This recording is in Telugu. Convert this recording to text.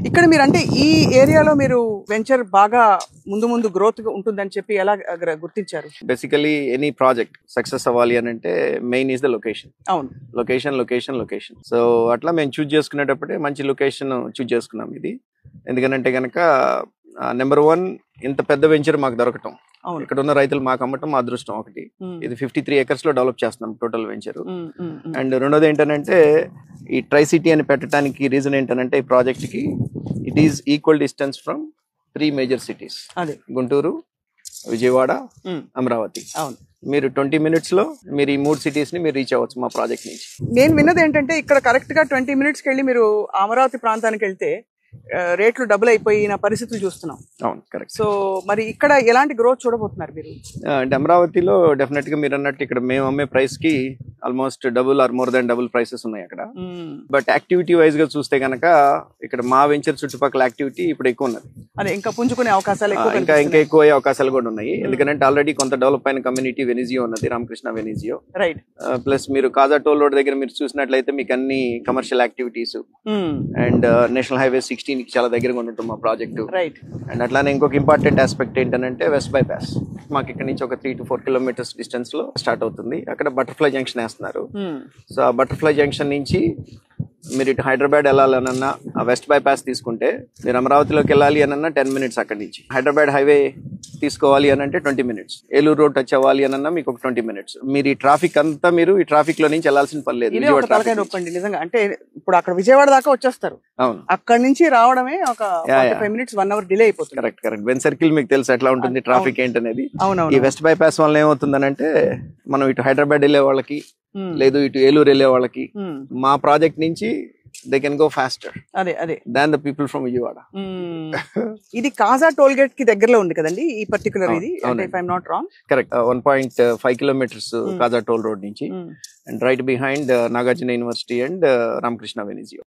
ఇక్కడ మీరు అంటే ఈ ఏరియాలో మీరు వెంచర్ బాగా ముందు గ్రోత్ ఉంటుందని చెప్పి ఎలా గుర్తించారు? బేసికలీ ఎనీ ప్రాజెక్ట్ సక్సెస్ అవ్వాలి అని అంటే మెయిన్ ఈస్ ద లొకేషన్. అవును, లొకేషన్. సో అట్లా మేము చూజ్ చేసుకునేటప్పుడే మంచి లొకేషన్ చూజ్ చేసుకున్నాం ఇది. ఎందుకంటే కనుక నెంబర్ 1 ఇంత పెద్ద వెంచర్ మాకు దొరకటం, ఇక్కడ ఉన్న రైతులు మాకు అమ్మటం మా అదృష్టం ఒకటి. ఇది 53 acres లో డెవలప్ చేస్తున్నాం టోటల్ వెంచర్. అండ్ రెండోది ఏంటంటే ఈ ట్రై సిటీ అని పెట్టడానికి రీజన్ ఏంటంటే ఈ ప్రాజెక్ట్ కి it is equal distance from 3 major cities, Guntur, Vijayawada, Amaravati. మీరు 20 minutes లో మీరు ఈ 3 cities ని మీరు రీచ్ అవ్వచ్చు మా ప్రాజెక్ట్ నుంచి. నేను విన్నది ఏంటంటే ఇక్కడ కరెక్ట్ గా 20 minutes వెళ్ళి మీరు అమరావతి ప్రాంతానికి వెళ్తే రేట్లు డబుల్ అయిపోయిన పరిస్థితులు చూస్తున్నాం. అవును, కరెక్ట్. సో మరి ఇక్కడ ఎలాంటి గ్రోత్ చూడబోతున్నారు మీరు? అంటే అమరావతిలో డెఫినెట్ గా మీరు అన్నట్టు ఇక్కడ మేము అమ్మే ప్రైస్ కి almost double or more than double prices ఉన్నాయి అక్కడ. బట్ యాక్టివిటీ వైజ్ గా చూస్తే కనుక ఇక్కడ మా వెంచర్ చుట్టుపక్కల యాక్టివిటీ ఇప్పుడు ఎక్కువ ఉన్నది. అదే ఇంకా పుంజుకునే అవకాశాలు ఇంకా ఎక్కువ అయ్యే అవకాశాలు కూడా ఉన్నాయి. ఎందుకంటే ఆల్రెడీ కొంత డెవలప్ అయిన కమ్యూనిటీ వెనిజియో ఉన్నది, రామకృష్ణ వెనిజియో. రైట్. ప్లస్ మీరు కాజా టోల్ రోడ్ దగ్గర మీరు చూసినట్లయితే మీకు అన్ని commercial activities and national highway 16 చాలా దగ్గరగా ఉండటం మా ప్రాజెక్ట్. రైట్. అండ్ అట్లానే ఇంకొక ఇంపార్టెంట్ ఆస్పెక్ట్ ఏంటంటే వెస్ట్ బైపాస్ మాకు ఇక్కడ నుంచి ఒక 3 to 4 kilometers డిస్టెన్స్ లో స్టార్ట్ అవుతుంది. అక్కడ బటర్ఫ్లై జంక్షన్ వేస్తున్నారు. సో ఆ బటర్ఫ్లై జంక్షన్ నుంచి మీరు ఇటు హైదరాబాద్ వెళ్ళాలనన్నా ఆ వెస్ట్ బైపాస్ తీసుకుంటే, మీరు అమరావతిలోకి వెళ్ళాలి అనన్నా 10 minutes అక్కడి నుంచి. హైదరాబాద్ హైవే తీసుకోవాలి అని అంటే 20 minutes. ఏలూరు రోడ్ టచ్ అవ్వాలి అనన్నా మీకు ఒక 20 minutes. మీరు ఈ ట్రాఫిక్ అంతా మీరు ఈ ట్రాఫిక్ లో నుంచి వెళ్ళాల్సిన పని లేదు. నిజంగా అంటే ఇప్పుడు అక్కడ విజయవాడ దాకా వచ్చేస్తారు. అవును, అక్కడ నుంచి రావడమే ఒక 45 minutes 1 hour డిలే అయిపోతుంది. కరెక్ట్. బెన్ సర్కిల్ మీకు తెలుసు ఎట్లా ఉంటుంది ట్రాఫిక్ ఏంటనేది. అవునవును. ఈ వెస్ట్ బైపాస్ వల్ల ఏమవుతుందనంటే మనం ఇటు హైదరాబాద్ వెళ్ళే వాళ్ళకి లేదు ఇటు ఏలూరు వెళ్ళే వాళ్ళకి మా ప్రాజెక్ట్ నుంచి they can go faster than the people from Vijayawada. ఇది కాజా టోల్ గేట్ కి దగ్గరలో ఉంది కదండి ఈ పర్టిక్యులర్ ఇది, అంటే if I'm not wrong. Correct. 1.5 kilometers kaja toll road నుంచి, and right behind Nagarjuna University and Ramakrishna Venizio.